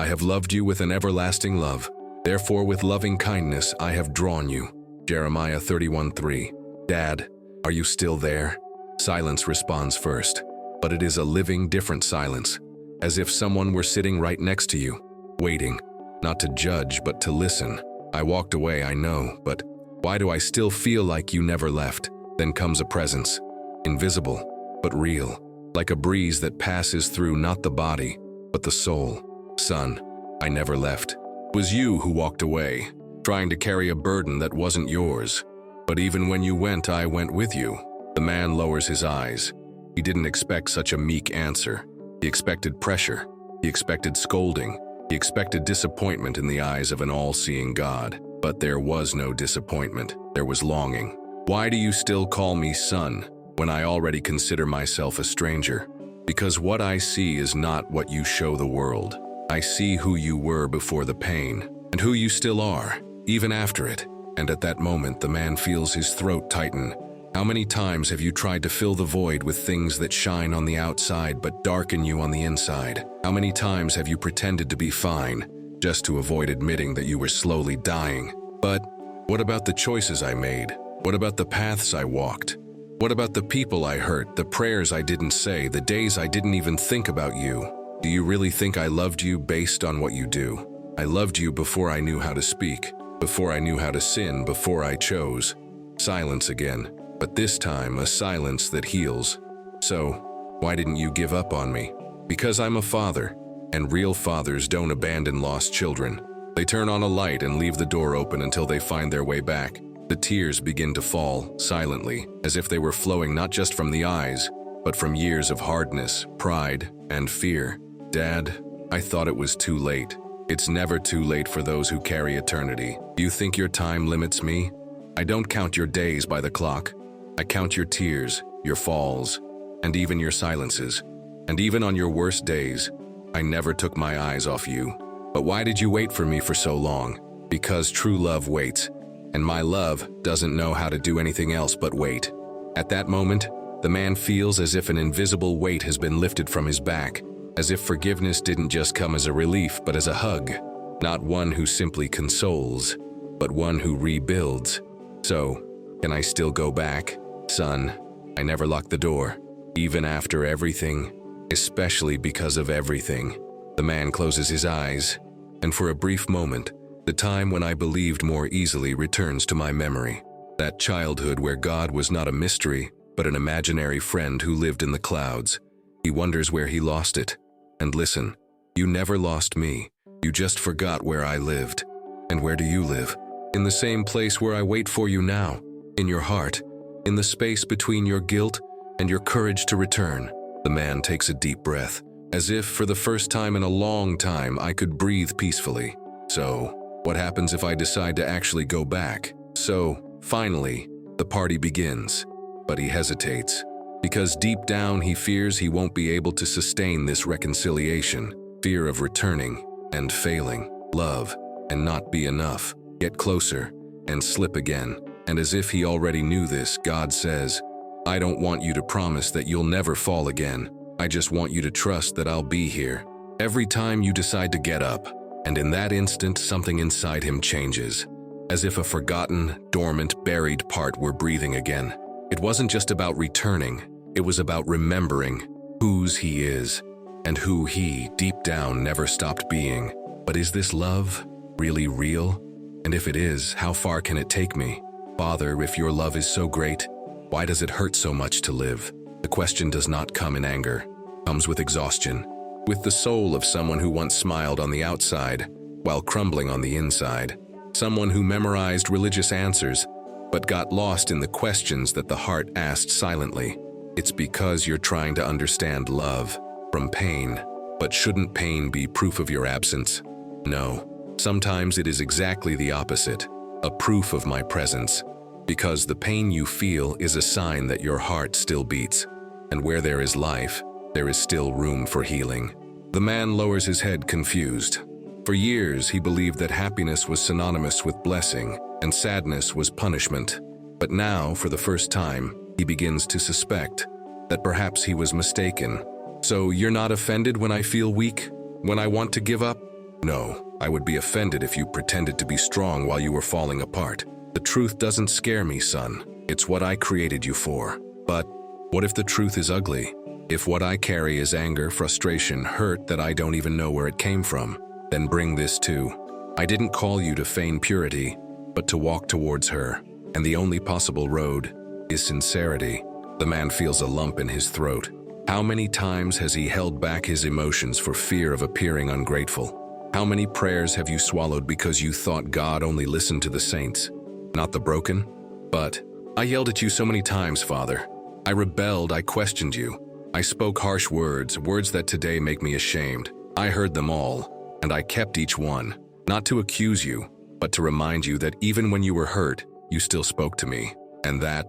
I have loved you with an everlasting love. Therefore with loving kindness I have drawn you. Jeremiah 31:3. Dad, are you still there? Silence responds first, but it is a living, different silence, as if someone were sitting right next to you, waiting, not to judge, but to listen. I walked away, I know, but why do I still feel like you never left? Then comes a presence, invisible, but real, like a breeze that passes through not the body, but the soul. Son, I never left. It was you who walked away, trying to carry a burden that wasn't yours. But even when you went, I went with you. The man lowers his eyes. He didn't expect such a meek answer. He expected pressure. He expected scolding. He expected disappointment in the eyes of an all-seeing God. But there was no disappointment. There was longing. Why do you still call me son when I already consider myself a stranger? Because what I see is not what you show the world. I see who you were before the pain, and who you still are, even after it. And at that moment, the man feels his throat tighten. How many times have you tried to fill the void with things that shine on the outside but darken you on the inside? How many times have you pretended to be fine, just to avoid admitting that you were slowly dying? But what about the choices I made? What about the paths I walked? What about the people I hurt, the prayers I didn't say, the days I didn't even think about you? Do you really think I loved you based on what you do? I loved you before I knew how to speak, before I knew how to sin, before I chose. Silence again, but this time a silence that heals. So, why didn't you give up on me? Because I'm a father, and real fathers don't abandon lost children. They turn on a light and leave the door open until they find their way back. The tears begin to fall, silently, as if they were flowing not just from the eyes, but from years of hardness, pride, and fear. Dad, I thought it was too late. It's never too late for those who carry eternity. Do you think your time limits me? I don't count your days by the clock. I count your tears, your falls, and even your silences. And even on your worst days, I never took my eyes off you. But why did you wait for me for so long? Because true love waits, and my love doesn't know how to do anything else but wait. At that moment, the man feels as if an invisible weight has been lifted from his back, as if forgiveness didn't just come as a relief, but as a hug. Not one who simply consoles, but one who rebuilds. So, can I still go back? Son, I never locked the door, even after everything, especially because of everything. The man closes his eyes, and for a brief moment, the time when I believed more easily returns to my memory. That childhood where God was not a mystery, but an imaginary friend who lived in the clouds. He wonders where he lost it. And listen, you never lost me. You just forgot where I lived. And where do you live? In the same place where I wait for you now, in your heart, in the space between your guilt and your courage to return. The man takes a deep breath, as if for the first time in a long time I could breathe peacefully. So, what happens if I decide to actually go back? So, finally, the party begins. But he hesitates, because deep down he fears he won't be able to sustain this reconciliation. Fear of returning and failing, love and not be enough, get closer and slip again. And as if he already knew this, God says, I don't want you to promise that you'll never fall again. I just want you to trust that I'll be here every time you decide to get up. And in that instant, something inside him changes, as if a forgotten, dormant, buried part were breathing again. It wasn't just about returning, it was about remembering whose he is, and who he, deep down, never stopped being. But is this love really real? And if it is, how far can it take me? Father, if your love is so great, why does it hurt so much to live? The question does not come in anger, it comes with exhaustion, with the soul of someone who once smiled on the outside while crumbling on the inside, someone who memorized religious answers but got lost in the questions that the heart asked silently. It's because you're trying to understand love from pain. But shouldn't pain be proof of your absence? No. Sometimes it is exactly the opposite, a proof of my presence, because the pain you feel is a sign that your heart still beats, and where there is life, there is still room for healing. The man lowers his head, confused. For years, he believed that happiness was synonymous with blessing, and sadness was punishment. But now, for the first time, he begins to suspect that perhaps he was mistaken. So you're not offended when I feel weak? When I want to give up? No, I would be offended if you pretended to be strong while you were falling apart. The truth doesn't scare me, son. It's what I created you for. But what if the truth is ugly? If what I carry is anger, frustration, hurt that I don't even know where it came from, then bring this too. I didn't call you to feign purity, but to walk towards her. And the only possible road is sincerity. The man feels a lump in his throat. How many times has he held back his emotions for fear of appearing ungrateful? How many prayers have you swallowed because you thought God only listened to the saints, not the broken? But I yelled at you so many times, Father. I rebelled, I questioned you. I spoke harsh words that today make me ashamed. I heard them all, and I kept each one, not to accuse you, but to remind you that even when you were hurt, you still spoke to me, and that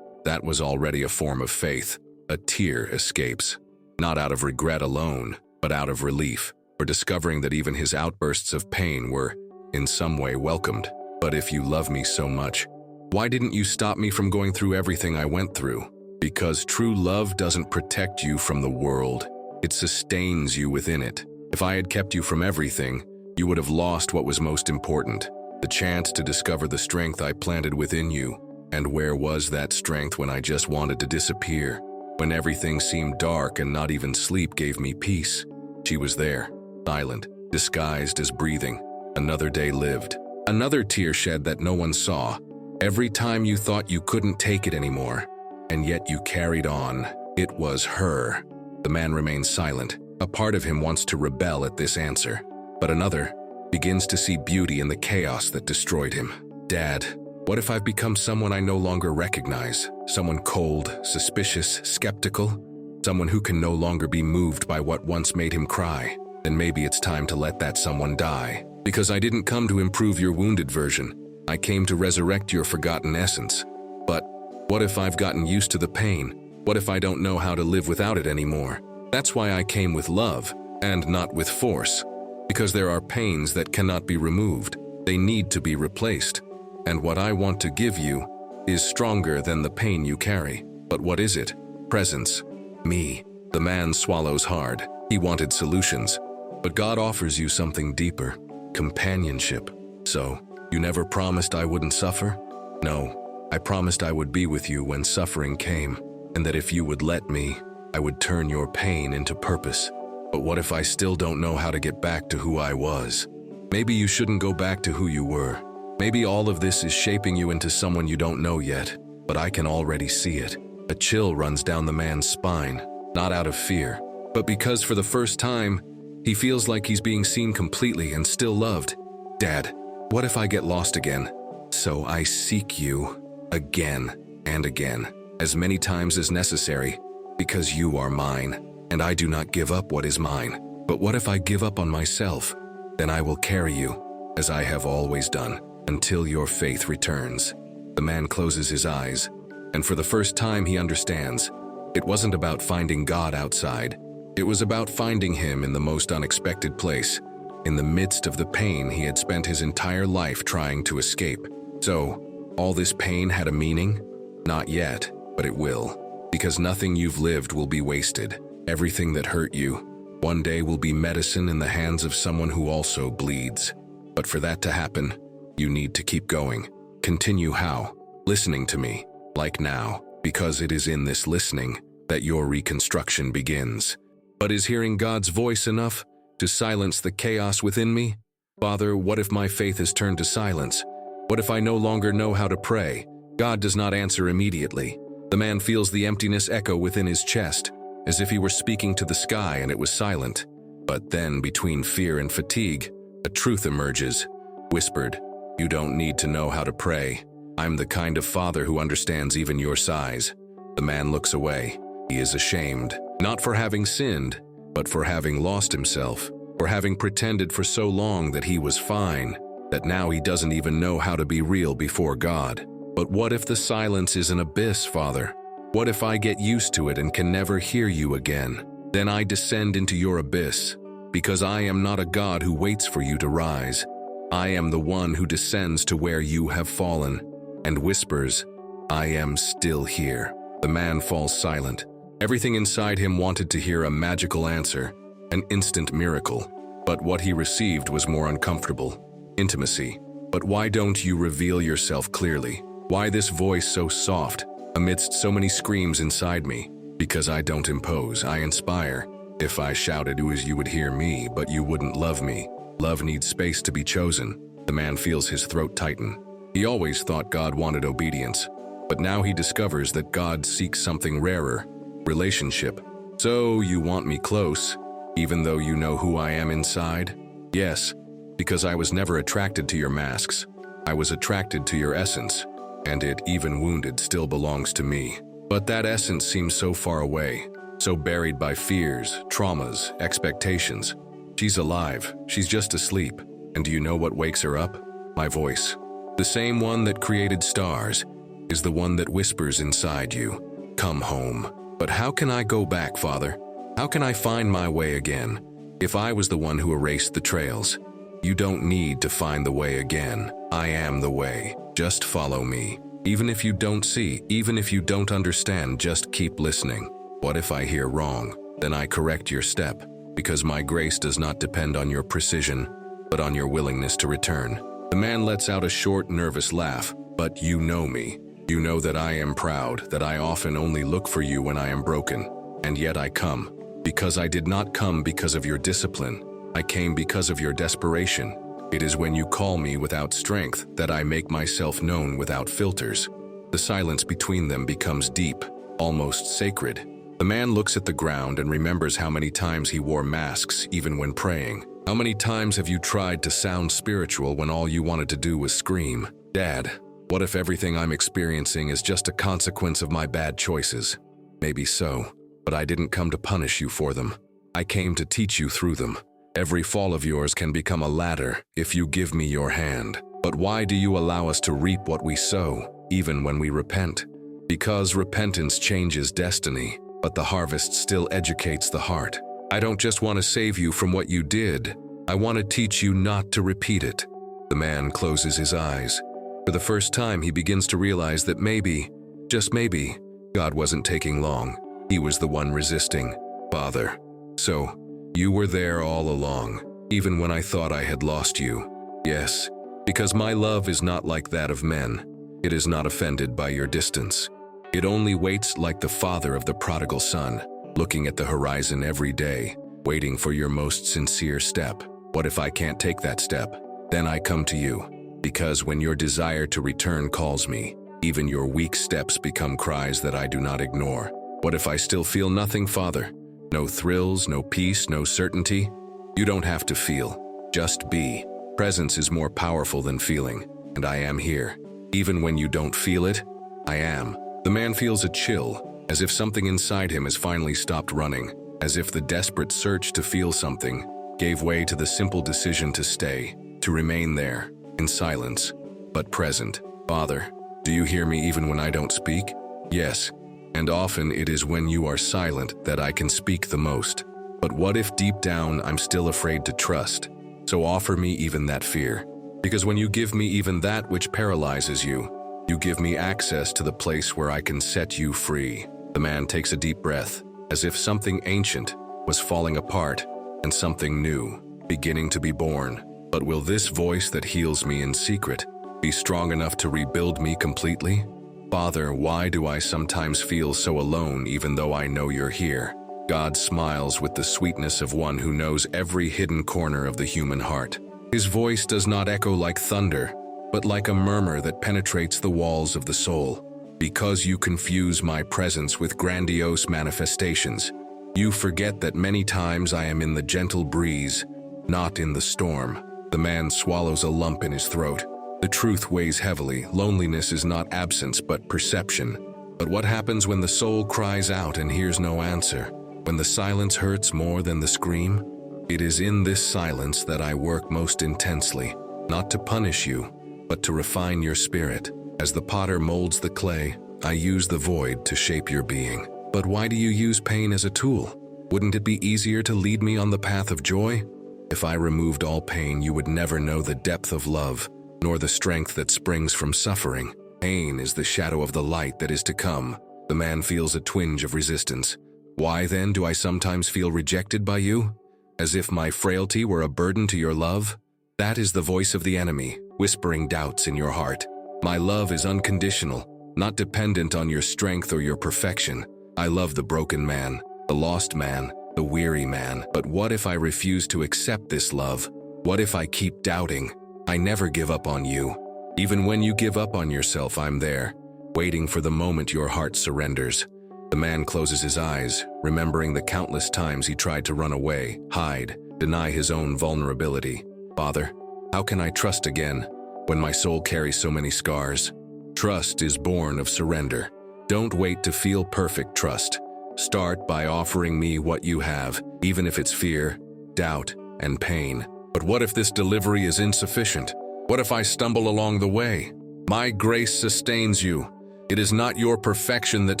was already a form of faith. A tear escapes, not out of regret alone, but out of relief, for discovering that even his outbursts of pain were, in some way, welcomed. But if you love me so much, why didn't you stop me from going through everything I went through? Because true love doesn't protect you from the world, it sustains you within it. If I had kept you from everything, you would have lost what was most important, the chance to discover the strength I planted within you. And where was that strength when I just wanted to disappear? When everything seemed dark and not even sleep gave me peace? She was there, silent, disguised as breathing. Another day lived. Another tear shed that no one saw. Every time you thought you couldn't take it anymore, and yet you carried on. It was her. The man remains silent. A part of him wants to rebel at this answer, but another begins to see beauty in the chaos that destroyed him. Dad, what if I've become someone I no longer recognize? Someone cold, suspicious, skeptical? Someone who can no longer be moved by what once made him cry? Then maybe it's time to let that someone die. Because I didn't come to improve your wounded version. I came to resurrect your forgotten essence. But what if I've gotten used to the pain? What if I don't know how to live without it anymore? That's why I came with love, and not with force. Because there are pains that cannot be removed. They need to be replaced. And what I want to give you is stronger than the pain you carry. But what is it? Presence. Me. The man swallows hard. He wanted solutions. But God offers you something deeper. Companionship. So, you never promised I wouldn't suffer? No, I promised I would be with you when suffering came, and that if you would let me, I would turn your pain into purpose. But what if I still don't know how to get back to who I was? Maybe you shouldn't go back to who you were. Maybe all of this is shaping you into someone you don't know yet, but I can already see it. A chill runs down the man's spine, not out of fear, but because for the first time, he feels like he's being seen completely and still loved. Dad, what if I get lost again? So I seek you again and again, as many times as necessary, because you are mine, and I do not give up what is mine. But what if I give up on myself? Then I will carry you, as I have always done, until your faith returns. The man closes his eyes, and for the first time he understands. It wasn't about finding God outside. It was about finding him in the most unexpected place, in the midst of the pain he had spent his entire life trying to escape. So, all this pain had a meaning? Not yet, but it will. Because nothing you've lived will be wasted. Everything that hurt you, one day will be medicine in the hands of someone who also bleeds. But for that to happen, you need to keep going. Continue how? Listening to me, like now, because it is in this listening that your reconstruction begins. But is hearing God's voice enough to silence the chaos within me? Father, what if my faith has turned to silence? What if I no longer know how to pray? God does not answer immediately. The man feels the emptiness echo within his chest, as if he were speaking to the sky and it was silent. But then, between fear and fatigue, a truth emerges, whispered, "You don't need to know how to pray. I'm the kind of father who understands even your size." The man looks away. He is ashamed, not for having sinned, but for having lost himself, for having pretended for so long that he was fine, that now he doesn't even know how to be real before God. But what if the silence is an abyss, Father? What if I get used to it and can never hear you again? Then I descend into your abyss, because I am not a God who waits for you to rise. I am the one who descends to where you have fallen, and whispers, "I am still here." The man falls silent. Everything inside him wanted to hear a magical answer, an instant miracle. But what he received was more uncomfortable. Intimacy. But why don't you reveal yourself clearly? Why this voice so soft, amidst so many screams inside me? Because I don't impose, I inspire. If I shouted, you would hear me, but you wouldn't love me. Love needs space to be chosen. The man feels his throat tighten. He always thought God wanted obedience, but now he discovers that God seeks something rarer, relationship. So you want me close, even though you know who I am inside? Yes, because I was never attracted to your masks. I was attracted to your essence, and it, even wounded, still belongs to me. But that essence seems so far away, so buried by fears, traumas, expectations. She's alive, she's just asleep. And do you know what wakes her up? My voice. The same one that created stars is the one that whispers inside you, come home. But how can I go back, Father? How can I find my way again? If I was the one who erased the trails, you don't need to find the way again. I am the way. Just follow me. Even if you don't see, even if you don't understand, just keep listening. What if I hear wrong? Then I correct your step, because my grace does not depend on your precision, but on your willingness to return. The man lets out a short, nervous laugh. But you know me. You know that I am proud, that I often only look for you when I am broken. And yet I come, because I did not come because of your discipline. I came because of your desperation. It is when you call me without strength that I make myself known without filters. The silence between them becomes deep, almost sacred. The man looks at the ground and remembers how many times he wore masks even when praying. How many times have you tried to sound spiritual when all you wanted to do was scream? Dad, what if everything I'm experiencing is just a consequence of my bad choices? Maybe so, but I didn't come to punish you for them. I came to teach you through them. Every fall of yours can become a ladder if you give me your hand. But why do you allow us to reap what we sow, even when we repent? Because repentance changes destiny, but the harvest still educates the heart. I don't just want to save you from what you did. I want to teach you not to repeat it. The man closes his eyes. For the first time, he begins to realize that maybe, just maybe, God wasn't taking long. He was the one resisting. Father. So, you were there all along, even when I thought I had lost you. Yes, because my love is not like that of men. It is not offended by your distance. It only waits like the father of the prodigal son, looking at the horizon every day, waiting for your most sincere step. What if I can't take that step? Then I come to you, because when your desire to return calls me, even your weak steps become cries that I do not ignore. What if I still feel nothing, Father? No thrills, no peace, no certainty? You don't have to feel, just be. Presence is more powerful than feeling, and I am here. Even when you don't feel it, I am. The man feels a chill, as if something inside him has finally stopped running, as if the desperate search to feel something gave way to the simple decision to stay, to remain there, in silence, but present. Father, do you hear me even when I don't speak? Yes. And often it is when you are silent that I can speak the most. But what if deep down I'm still afraid to trust? So offer me even that fear. Because when you give me even that which paralyzes you, you give me access to the place where I can set you free. The man takes a deep breath, as if something ancient was falling apart and something new beginning to be born. But will this voice that heals me in secret be strong enough to rebuild me completely? Father, why do I sometimes feel so alone even though I know you're here? God smiles with the sweetness of one who knows every hidden corner of the human heart. His voice does not echo like thunder, but like a murmur that penetrates the walls of the soul. Because you confuse my presence with grandiose manifestations, you forget that many times I am in the gentle breeze, not in the storm. The man swallows a lump in his throat. The truth weighs heavily. Loneliness is not absence, but perception. But what happens when the soul cries out and hears no answer? When the silence hurts more than the scream? It is in this silence that I work most intensely, not to punish you, but to refine your spirit. As the potter molds the clay, I use the void to shape your being. But why do you use pain as a tool? Wouldn't it be easier to lead me on the path of joy? If I removed all pain, you would never know the depth of love, nor the strength that springs from suffering. Pain is the shadow of the light that is to come. The man feels a twinge of resistance. Why then do I sometimes feel rejected by you? as if my frailty were a burden to your love? That is the voice of the enemy, whispering doubts in your heart. My love is unconditional, not dependent on your strength or your perfection. I love the broken man, the lost man, the weary man. But what if I refuse to accept this love? What if I keep doubting? I never give up on you. Even when you give up on yourself, I'm there, waiting for the moment your heart surrenders. The man closes his eyes, remembering the countless times he tried to run away, hide, deny his own vulnerability. Father, how can I trust again when my soul carries so many scars? Trust is born of surrender. Don't wait to feel perfect trust. Start by offering me what you have, even if it's fear, doubt, and pain. But what if this delivery is insufficient? What if I stumble along the way? My grace sustains you. It is not your perfection that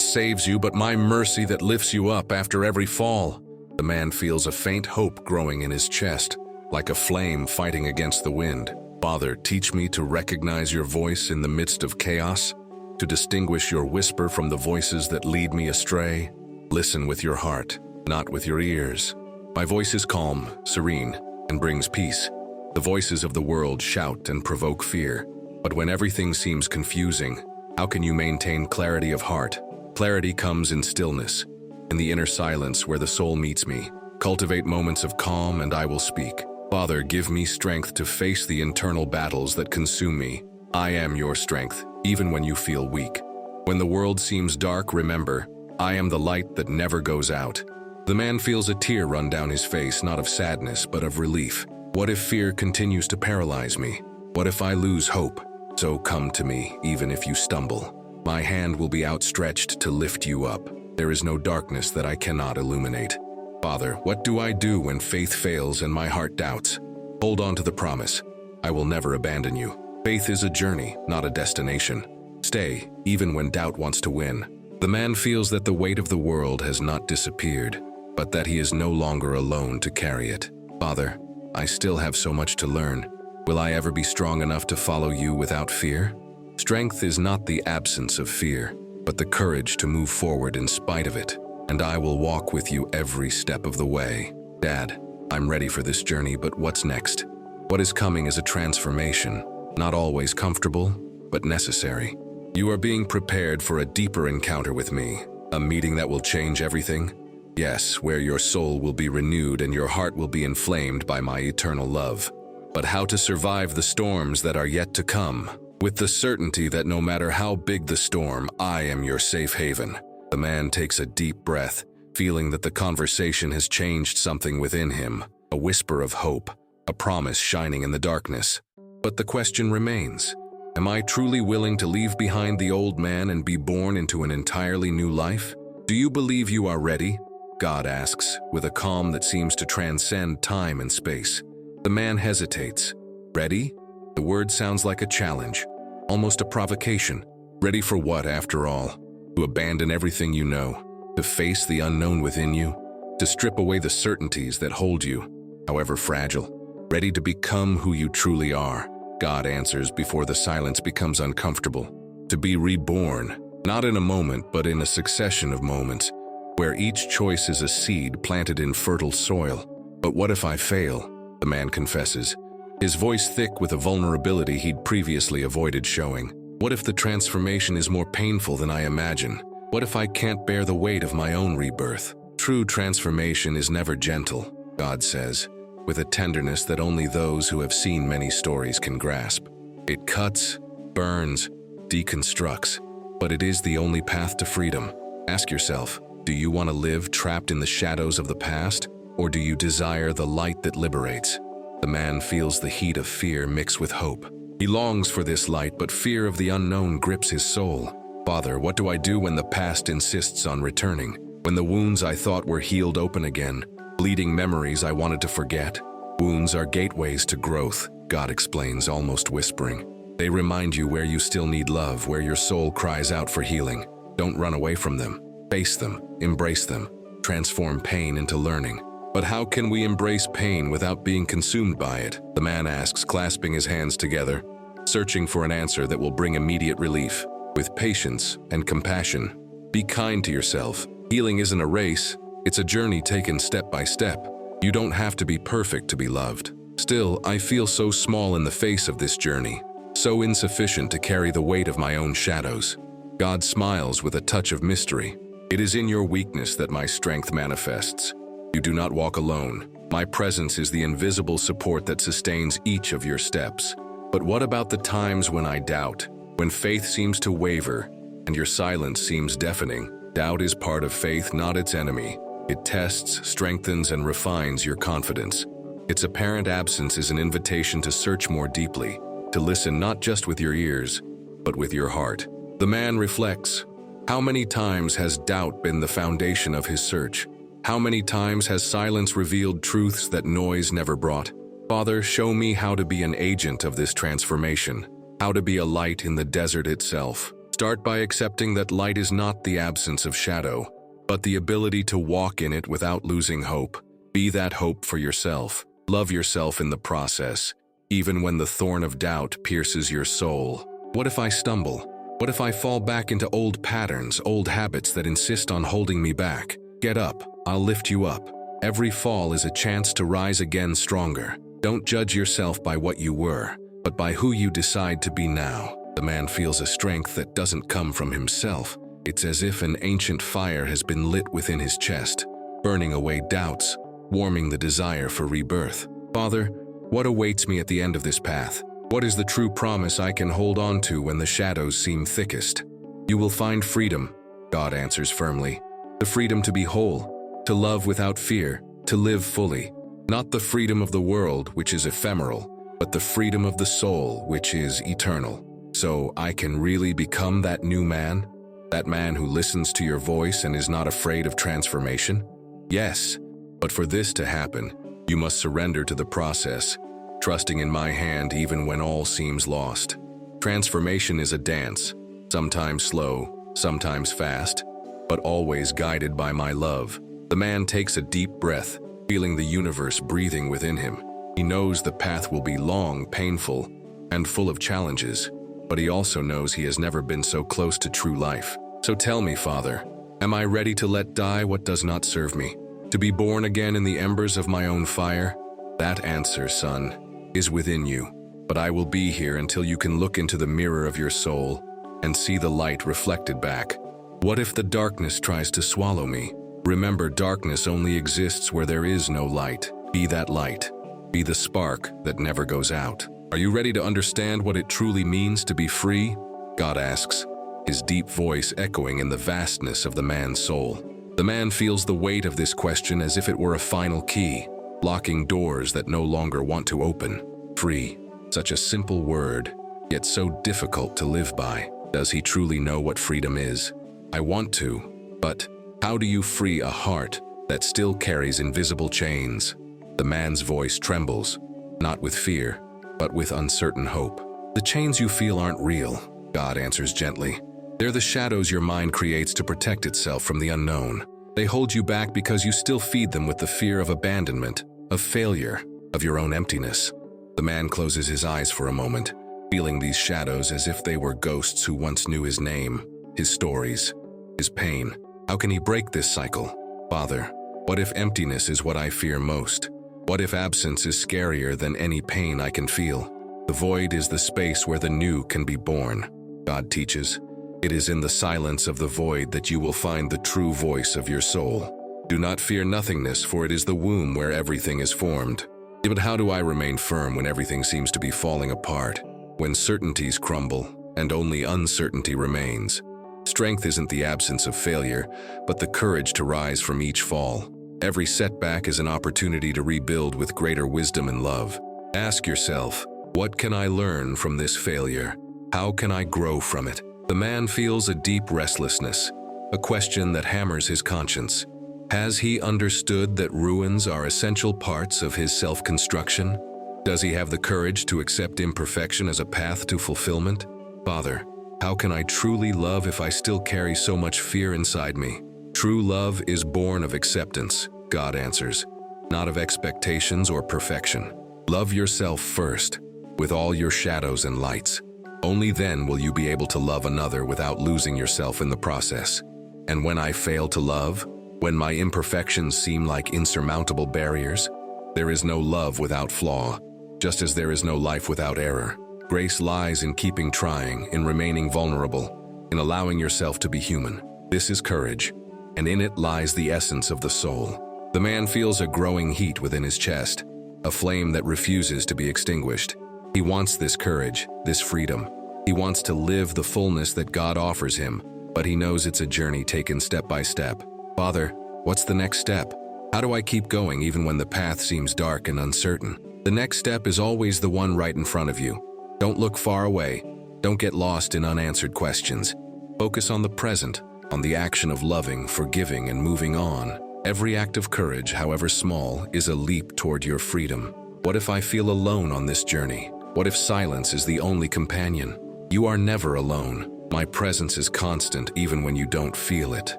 saves you, but my mercy that lifts you up after every fall. The man feels a faint hope growing in his chest, like a flame fighting against the wind. Father, teach me to recognize your voice in the midst of chaos, to distinguish your whisper from the voices that lead me astray. Listen with your heart, not with your ears. My voice is calm, serene, and brings peace. The voices of the world shout and provoke fear. But when everything seems confusing, how can you maintain clarity of heart? Clarity comes in stillness, in the inner silence where the soul meets me. Cultivate moments of calm and I will speak. Father, give me strength to face the internal battles that consume me. I am your strength, even when you feel weak. When the world seems dark, remember, I am the light that never goes out. The man feels a tear run down his face, not of sadness, but of relief. What if fear continues to paralyze me? What if I lose hope? So come to me, even if you stumble. My hand will be outstretched to lift you up. There is no darkness that I cannot illuminate. Father, what do I do when faith fails and my heart doubts? Hold on to the promise. I will never abandon you. Faith is a journey, not a destination. Stay, even when doubt wants to win. The man feels that the weight of the world has not disappeared, but that he is no longer alone to carry it. Father, I still have so much to learn. Will I ever be strong enough to follow you without fear? Strength is not the absence of fear, but the courage to move forward in spite of it. And I will walk with you every step of the way. Dad, I'm ready for this journey, but what's next? What is coming is a transformation, not always comfortable, but necessary. You are being prepared for a deeper encounter with me, a meeting that will change everything. Yes, where your soul will be renewed and your heart will be inflamed by my eternal love. But how to survive the storms that are yet to come, with the certainty that no matter how big the storm, I am your safe haven. The man takes a deep breath, feeling that the conversation has changed something within him, a whisper of hope, a promise shining in the darkness. But the question remains, am I truly willing to leave behind the old man and be born into an entirely new life? Do you believe you are ready? God asks, with a calm that seems to transcend time and space. The man hesitates. Ready? The word sounds like a challenge, almost a provocation. Ready for what, after all? To abandon everything you know, to face the unknown within you, to strip away the certainties that hold you, however fragile, ready to become who you truly are. God answers before the silence becomes uncomfortable. To be reborn, not in a moment, but in a succession of moments, where each choice is a seed planted in fertile soil. But what if I fail? The man confesses, his voice thick with a vulnerability he'd previously avoided showing. What if the transformation is more painful than I imagine? What if I can't bear the weight of my own rebirth? True transformation is never gentle, God says, with a tenderness that only those who have seen many stories can grasp. It cuts, burns, deconstructs, but it is the only path to freedom. Ask yourself, do you want to live trapped in the shadows of the past, or do you desire the light that liberates? The man feels the heat of fear mix with hope. He longs for this light, but fear of the unknown grips his soul. Father, what do I do when the past insists on returning? When the wounds I thought were healed open again, bleeding memories I wanted to forget? Wounds are gateways to growth, God explains, almost whispering. They remind you where you still need love, where your soul cries out for healing. Don't run away from them. Face them, embrace them, transform pain into learning. But how can we embrace pain without being consumed by it? The man asks, clasping his hands together, searching for an answer that will bring immediate relief. With patience and compassion, be kind to yourself. Healing isn't a race, it's a journey taken step by step. You don't have to be perfect to be loved. Still, I feel so small in the face of this journey, so insufficient to carry the weight of my own shadows. God smiles with a touch of mystery. It is in your weakness that my strength manifests. You do not walk alone. My presence is the invisible support that sustains each of your steps. But what about the times when I doubt, when faith seems to waver, and your silence seems deafening? Doubt is part of faith, not its enemy. It tests, strengthens, and refines your confidence. Its apparent absence is an invitation to search more deeply, to listen not just with your ears, but with your heart. The man reflects. How many times has doubt been the foundation of his search? How many times has silence revealed truths that noise never brought? Father, show me how to be an agent of this transformation, how to be a light in the desert itself. Start by accepting that light is not the absence of shadow, but the ability to walk in it without losing hope. Be that hope for yourself. Love yourself in the process, even when the thorn of doubt pierces your soul. What if I stumble? What if I fall back into old patterns, old habits that insist on holding me back? Get up, I'll lift you up. Every fall is a chance to rise again stronger. Don't judge yourself by what you were, but by who you decide to be now. The man feels a strength that doesn't come from himself. It's as if an ancient fire has been lit within his chest, burning away doubts, warming the desire for rebirth. Father, what awaits me at the end of this path? What is the true promise I can hold on to when the shadows seem thickest? You will find freedom, God answers firmly. The freedom to be whole, to love without fear, to live fully. Not the freedom of the world, which is ephemeral, but the freedom of the soul, which is eternal. So I can really become that new man? That man who listens to your voice and is not afraid of transformation? Yes, but for this to happen, you must surrender to the process, trusting in my hand even when all seems lost. Transformation is a dance, sometimes slow, sometimes fast, but always guided by my love. The man takes a deep breath, feeling the universe breathing within him. He knows the path will be long, painful, and full of challenges, but he also knows he has never been so close to true life. So tell me, Father, am I ready to let die what does not serve me? To be born again in the embers of my own fire? That answer, son, is within you. But I will be here until you can look into the mirror of your soul and see the light reflected back. What if the darkness tries to swallow me? Remember, darkness only exists where there is no light. Be that light. Be the spark that never goes out. Are you ready to understand what it truly means to be free? God asks, his deep voice echoing in the vastness of the man's soul. The man feels the weight of this question as if it were a final key, locking doors that no longer want to open. Free. Such a simple word, yet so difficult to live by. Does he truly know what freedom is? I want to, but how do you free a heart that still carries invisible chains? The man's voice trembles, not with fear, but with uncertain hope. The chains you feel aren't real, God answers gently. They're the shadows your mind creates to protect itself from the unknown. They hold you back because you still feed them with the fear of abandonment, of failure, of your own emptiness. The man closes his eyes for a moment, feeling these shadows as if they were ghosts who once knew his name, his stories, his pain. How can he break this cycle? Father, what if emptiness is what I fear most? What if absence is scarier than any pain I can feel? The void is the space where the new can be born. God teaches, it is in the silence of the void that you will find the true voice of your soul. Do not fear nothingness, for it is the womb where everything is formed. But how do I remain firm when everything seems to be falling apart? When certainties crumble and only uncertainty remains? Strength isn't the absence of failure, but the courage to rise from each fall. Every setback is an opportunity to rebuild with greater wisdom and love. Ask yourself, what can I learn from this failure? How can I grow from it? The man feels a deep restlessness, a question that hammers his conscience. Has he understood that ruins are essential parts of his self-construction? Does he have the courage to accept imperfection as a path to fulfillment? Father, how can I truly love if I still carry so much fear inside me? True love is born of acceptance, God answers, not of expectations or perfection. Love yourself first, with all your shadows and lights. Only then will you be able to love another without losing yourself in the process. And when I fail to love, When my imperfections seem like insurmountable barriers, there is no love without flaw, just as there is no life without error. Grace lies in keeping trying, in remaining vulnerable, in allowing yourself to be human. This is courage, and in it lies the essence of the soul. The man feels a growing heat within his chest, a flame that refuses to be extinguished. He wants this courage, this freedom. He wants to live the fullness that God offers him, but he knows it's a journey taken step by step. Father, what's the next step? How do I keep going even when the path seems dark and uncertain? The next step is always the one right in front of you. Don't look far away. Don't get lost in unanswered questions. Focus on the present, on the action of loving, forgiving, and moving on. Every act of courage, however small, is a leap toward your freedom. What if I feel alone on this journey? What if silence is the only companion? You are never alone. My presence is constant even when you don't feel it.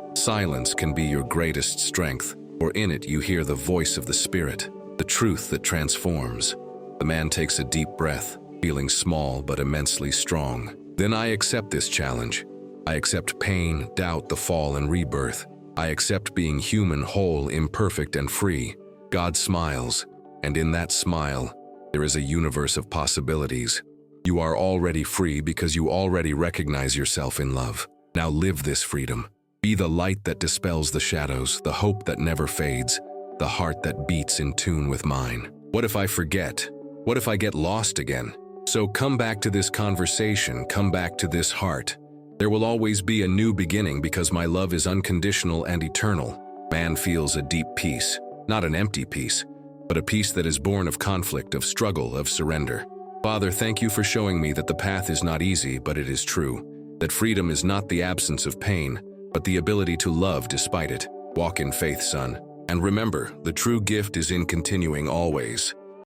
Silence can be your greatest strength, for in it you hear the voice of the Spirit, the truth that transforms. The man takes a deep breath, feeling small but immensely strong. Then I accept this challenge. I accept pain, doubt, the fall, and rebirth. I accept being human, whole, imperfect, and free. God smiles, and in that smile, there is a universe of possibilities. You are already free because you already recognize yourself in love. Now live this freedom. Be the light that dispels the shadows, the hope that never fades, the heart that beats in tune with mine. What if I forget? What if I get lost again? So come back to this conversation, come back to this heart. There will always be a new beginning because my love is unconditional and eternal. Man feels a deep peace, not an empty peace, but a peace that is born of conflict, of struggle, of surrender. Father, thank you for showing me that the path is not easy, but it is true. That freedom is not the absence of pain, but the ability to love despite it. Walk in faith, son. And remember, the true gift is in continuing always.